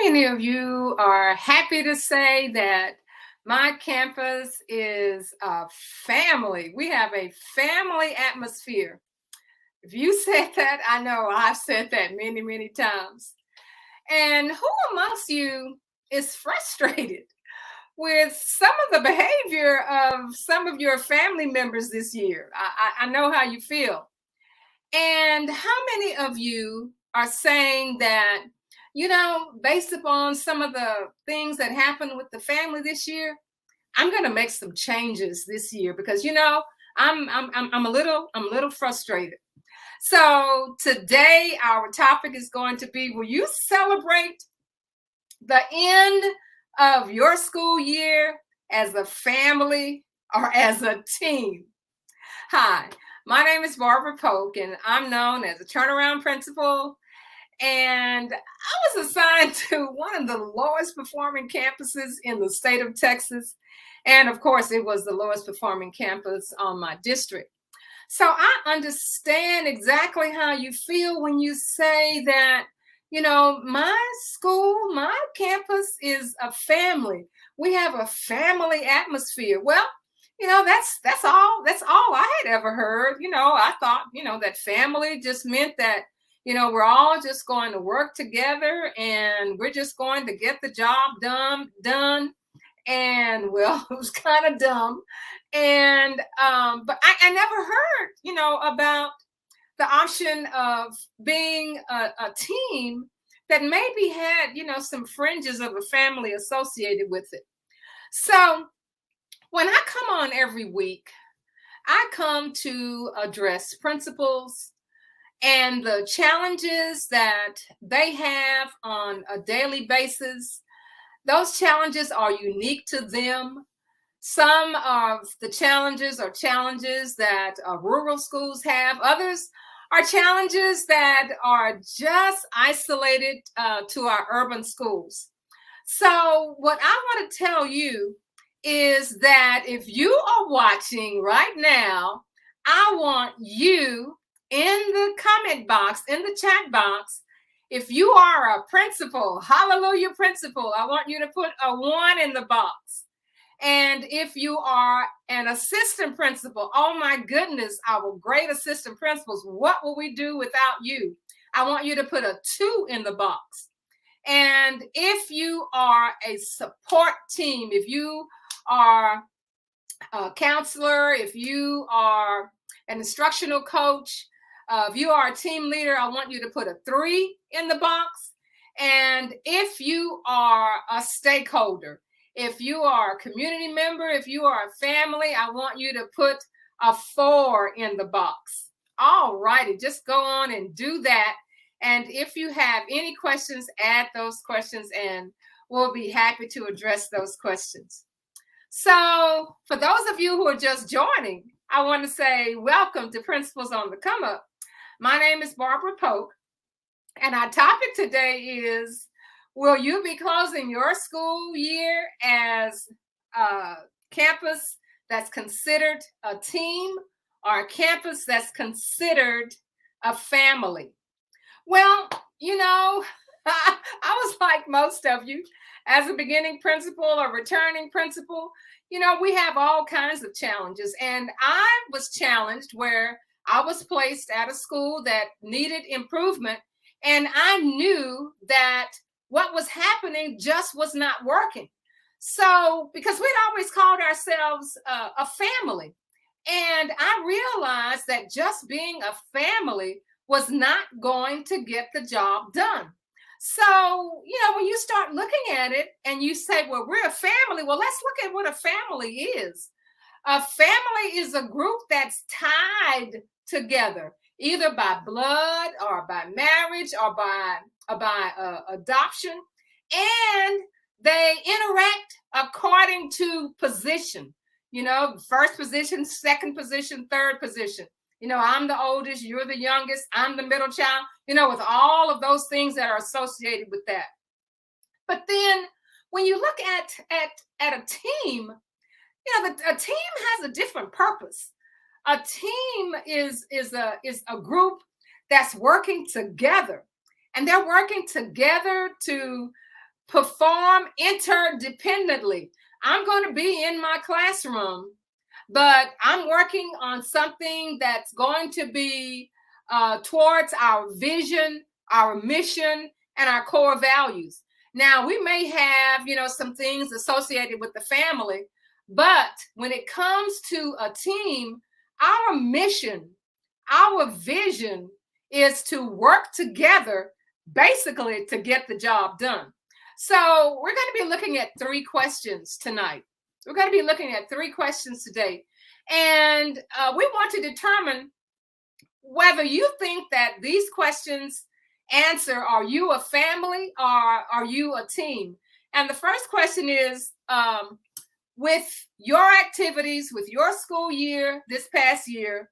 many of you are happy to say that my campus is a family? We have a family atmosphere. If you said that, I know I've said that many, many times. And who amongst you is frustrated with some of the behavior of some of your family members this year? I know how you feel. And how many of you are saying that, based upon some of the things that happened with the family this year, I'm going to make some changes this year because I'm a little frustrated. So today our topic is going to be: will you celebrate the end of your school year as a family or as a team? Hi, my name is Barbara Polk, and I'm known as a turnaround principal. And I was assigned to one of the lowest performing campuses in the state of Texas. And of course, it was the lowest performing campus on my district. So I understand exactly how you feel when you say that, my school, my campus is a family. We have a family atmosphere. Well, that's all I had ever heard. I thought, that family just meant that, we're all just going to work together and we're just going to get the job done. And well, it was kind of dumb. And but I never heard, about the option of being a team that maybe had, some fringes of a family associated with it. So when I come on every week, I come to address principals and the challenges that they have on a daily basis. Those challenges are unique to them. Some of the challenges are challenges that rural schools have. Others are challenges that are just isolated to our urban schools. So, what I want to tell you is that if you are watching right now, I want you in the comment box, in the chat box. If you are a principal, hallelujah, principal, I want you to put a 1 in the box. And if you are an assistant principal, oh my goodness, our great assistant principals, what will we do without you? I want you to put a 2 in the box. And if you are a support team, if you are a counselor, if you are an instructional coach, if you are a team leader, I want you to put a 3 in the box. And if you are a stakeholder, if you are a community member, if you are a family, I want you to put a 4 in the box. All righty, just go on and do that. And if you have any questions, add those questions and we'll be happy to address those questions. So for those of you who are just joining, I want to say welcome to Principals on the Come Up. My name is Barbara Polk, and our topic today is: will you be closing your school year as a campus that's considered a team or a campus that's considered a family? Well, I was like most of you, as a beginning principal or returning principal, we have all kinds of challenges. And I was challenged where I was placed at a school that needed improvement. And I knew that what was happening just was not working. So, because we'd always called ourselves a family. And I realized that just being a family was not going to get the job done. So, when you start looking at it and you say, well, we're a family, well, let's look at what a family is. A family is a group that's tied together, either by blood or by marriage or by adoption. And they interact according to position, first position, second position, third position. I'm the oldest, you're the youngest, I'm the middle child, with all of those things that are associated with that. But then when you look at a team, a team has a different purpose. A team is a group that's working together, and they're working together to perform interdependently. I'm going to be in my classroom, but I'm working on something that's going to be towards our vision, our mission, and our core values. Now, we may have, some things associated with the family, but when it comes to a team, our mission, our vision is to work together basically to get the job done. So, we're going to be looking at 3 questions tonight. We're going to be looking at 3 questions today. And we want to determine whether you think that these questions answer, are you a family or are you a team? And the first question is, with your activities, with your school year this past year,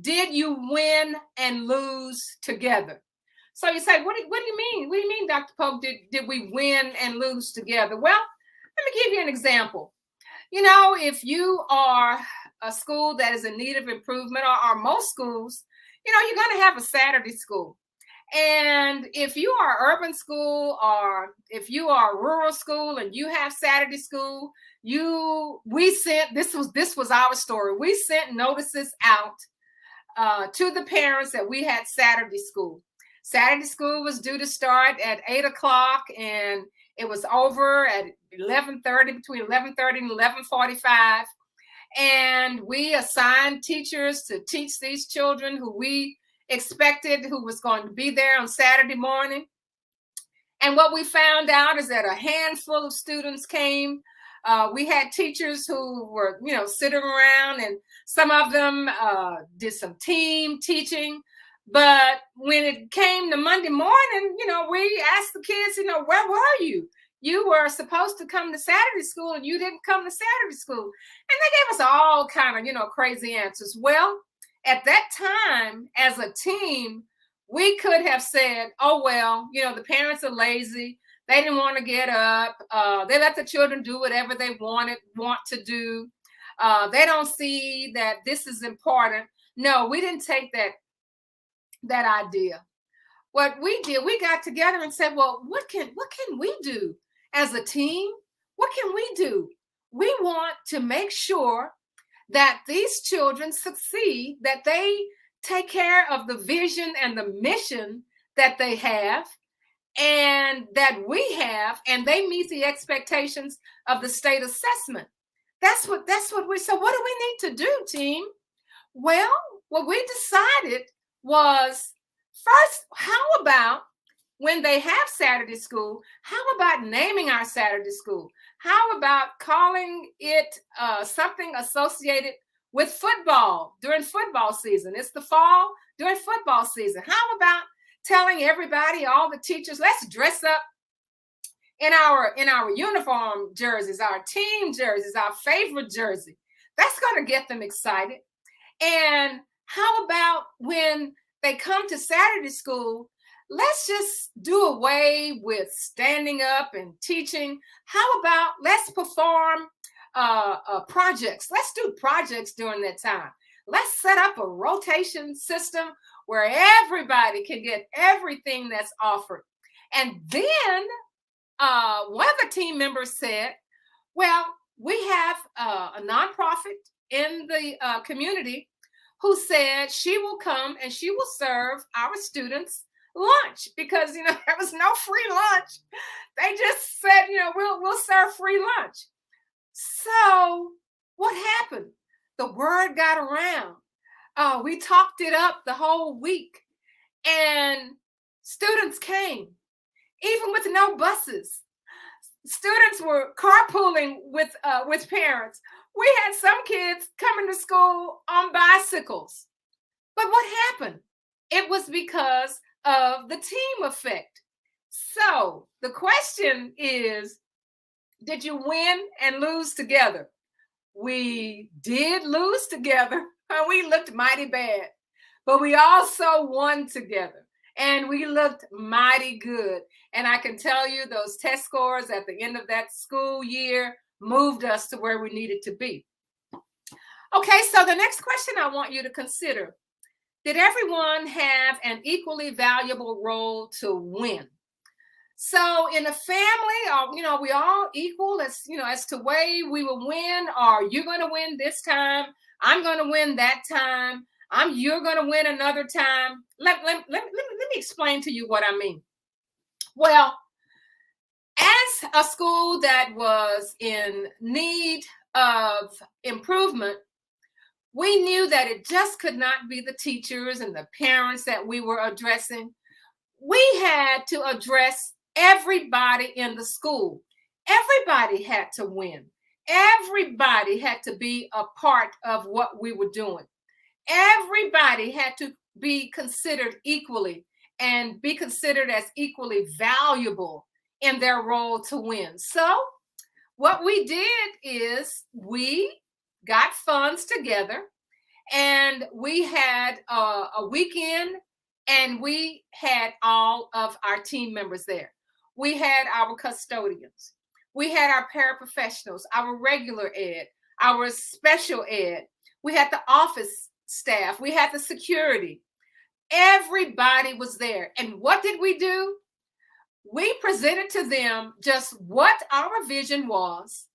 did you win and lose together? So you say, what do you mean? What do you mean, Dr. Pope, did we win and lose together? Well, let me give you an example. If you are a school that is in need of improvement, or most schools, you're going to have a Saturday school. And if you are urban school, or if you are rural school and you have Saturday school, this was our story. We sent notices out to the parents that we had Saturday school. Saturday school was due to start at 8 o'clock, and it was over at 11:30, between 11:30 and 11:45. And we assigned teachers to teach these children who we expected who was going to be there on Saturday morning. And what we found out is that a handful of students came. We had teachers who were, sitting around, and some of them did some team teaching. But when it came to Monday morning, we asked the kids, where were you? You were supposed to come to Saturday school and you didn't come to Saturday school. And they gave us all kind of, crazy answers. Well, at that time, as a team, we could have said, oh, well, the parents are lazy. They didn't want to get up. They let the children do whatever they want to do. They don't see that this is important. No, we didn't take that idea. What we did, we got together and said, well, what can we do as a team? What can we do? We want to make sure that these children succeed, that they take care of the vision and the mission that they have and that we have, and they meet the expectations of the state assessment. That's what so what do we need to do, team? Well, what we decided was, first, how about when they have Saturday school, how about naming our Saturday school? How about calling it something associated with football during football season? It's the fall during football season. How about telling everybody, all the teachers, let's dress up in our uniform jerseys, our team jerseys, our favorite jersey. That's going to get them excited. And how about when they come to Saturday school, let's just do away with standing up and teaching. How about let's perform projects? Let's do projects during that time. Let's set up a rotation system where everybody can get everything that's offered. And then one of the team members said, well, we have a nonprofit in the community who said she will come and she will serve our students lunch, because there was no free lunch. They just said, we'll serve free lunch. So what happened? The word got around. We talked it up the whole week, and students came, even with no buses. Students were carpooling with parents. We had some kids coming to school on bicycles. But what happened? It was because of the team effect. So the question is, did you win and lose together? We did lose together, and we looked mighty bad, but we also won together, and we looked mighty good. And I can tell you those test scores at the end of that school year moved us to where we needed to be. Okay, so the next question I want you to consider: did everyone have an equally valuable role to win? So in a family, we all equal as as to way we will win. Or you're going to win this time. I'm going to win that time. You're going to win another time. Let me explain to you what I mean. Well, as a school that was in need of improvement, we knew that it just could not be the teachers and the parents that we were addressing. We had to address everybody in the school. Everybody had to win. Everybody had to be a part of what we were doing. Everybody had to be considered equally and be considered as equally valuable in their role to win. So, what we did is we got funds together and we had a weekend and we had all of our team members there. We had our custodians, we had our paraprofessionals, our regular ed, our special ed, we had the office staff, we had the security. Everybody was there. And what did we do? We presented to them just what our vision was.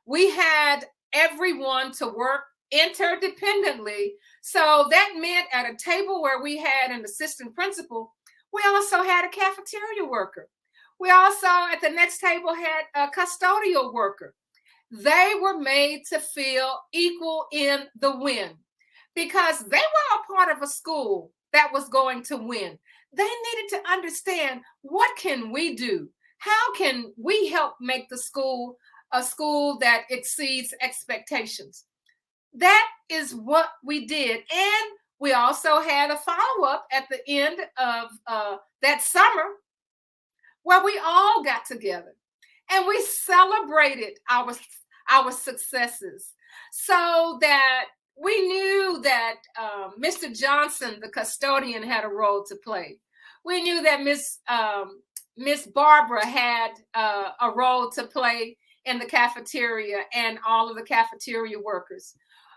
We had everyone to work interdependently. So that meant at a table where we had an assistant principal, we also had a cafeteria worker. We also at the next table had a custodial worker. They were made to feel equal in the win because they were a part of a school that was going to win. They needed to understand, what can we do? How can we help make the school a school that exceeds expectations? That is what we did. And we also had a follow-up at the end of that summer where we all got together and we celebrated our successes, so that we knew that Mr. Johnson, the custodian, had a role to play. We knew that Miss Barbara had a role to play in the cafeteria and all of the cafeteria workers.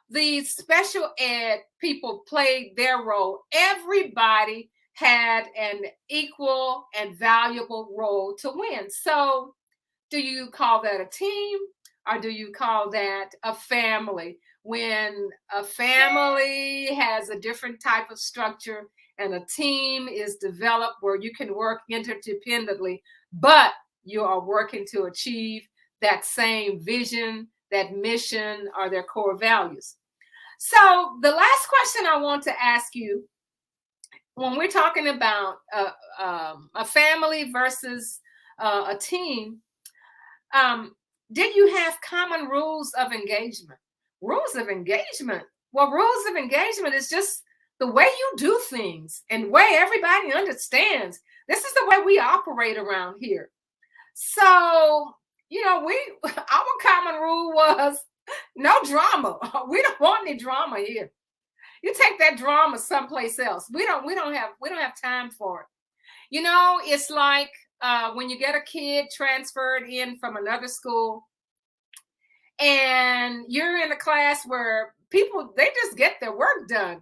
The special ed people played their role. Everybody had an equal and valuable role to win. So, do you call that a team or do you call that a family? When a family has a different type of structure and a team is developed where you can work interdependently, but you are working to achieve that same vision, that mission, or their core values. So, the last question I want to ask you, when we're talking about a family versus a team, did you have common rules of engagement? Rules of engagement. Well, rules of engagement is just the way you do things and way everybody understands. This is the way we operate around here. So, our common rule was no drama. We don't want any drama here. You take that drama someplace else. We don't have time for it. It's like when you get a kid transferred in from another school and you're in a class where they just get their work done.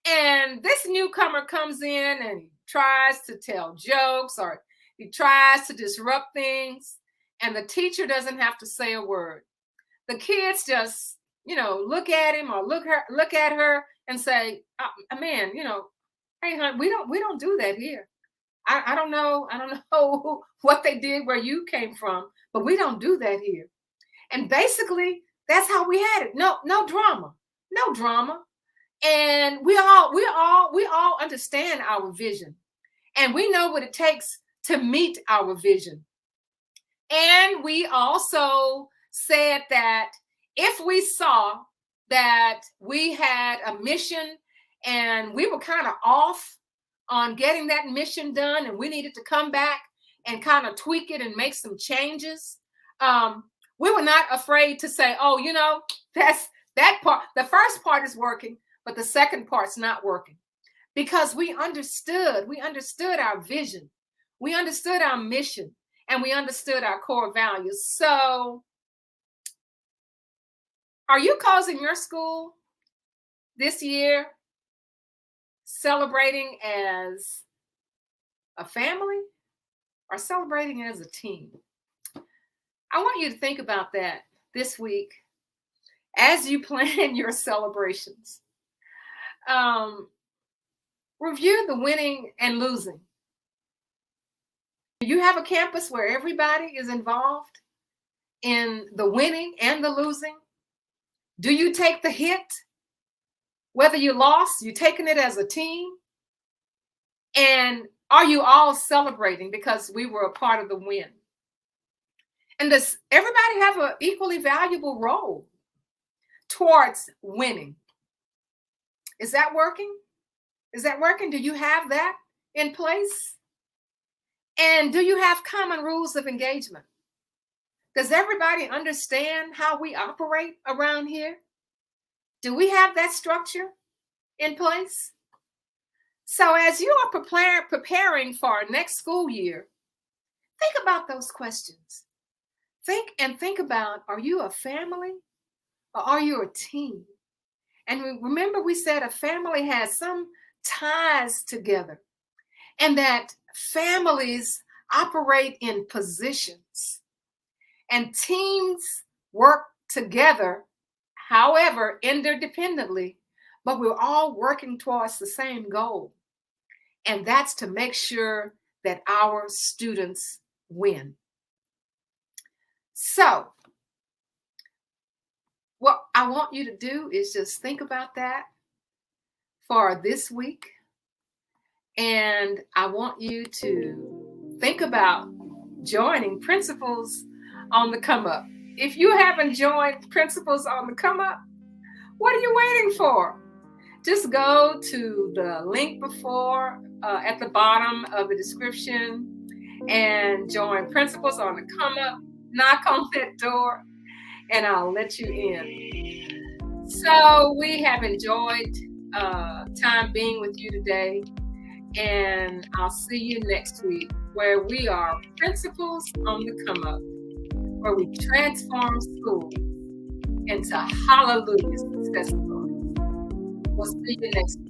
And this newcomer comes in and tries to tell jokes or he tries to disrupt things, and the teacher doesn't have to say a word. The kids just, look at him or look at her and say, "Man, hey, hon, we don't do that here. I don't know what they did where you came from, but we don't do that here." And basically, that's how we had it. No drama, no drama. And we all understand our vision, and we know what it takes to meet our vision. And we also said that if we saw that we had a mission and we were kind of off on getting that mission done and we needed to come back and kind of tweak it and make some changes, we were not afraid to say, "Oh, that's that part. The first part is working, but the second part's not working," because we understood our vision, we understood our mission, and we understood our core values. So, are you causing your school this year celebrating as a family or celebrating as a team? I want you to think about that this week as you plan your celebrations. Um, Review the winning and losing. Do you have a campus where everybody is involved in the winning and the losing? Do you take the hit? Whether you lost, you taking it as a team? And are you all celebrating because we were a part of the win? And does everybody have an equally valuable role towards winning? Is that working? Is that working? Do you have that in place? And do you have common rules of engagement? Does everybody understand how we operate around here? Do we have that structure in place? So as you are preparing for our next school year, think about those questions. Think about, are you a family or are you a team? And remember, we said a family has some ties together, and that families operate in positions and teams work together, however, interdependently, but we're all working towards the same goal. And that's to make sure that our students win. So what I want you to do is just think about that for this week. And I want you to think about joining Principals on the Come Up. If you haven't joined Principals on the Come Up, what are you waiting for? Just go to the link before at the bottom of the description and join Principals on the Come Up. Knock on that door and I'll let you in. So we have enjoyed time being with you today, and I'll see you next week where we are Principals on the Come Up, where we transform school into hallelujah success stories. We'll see you next week.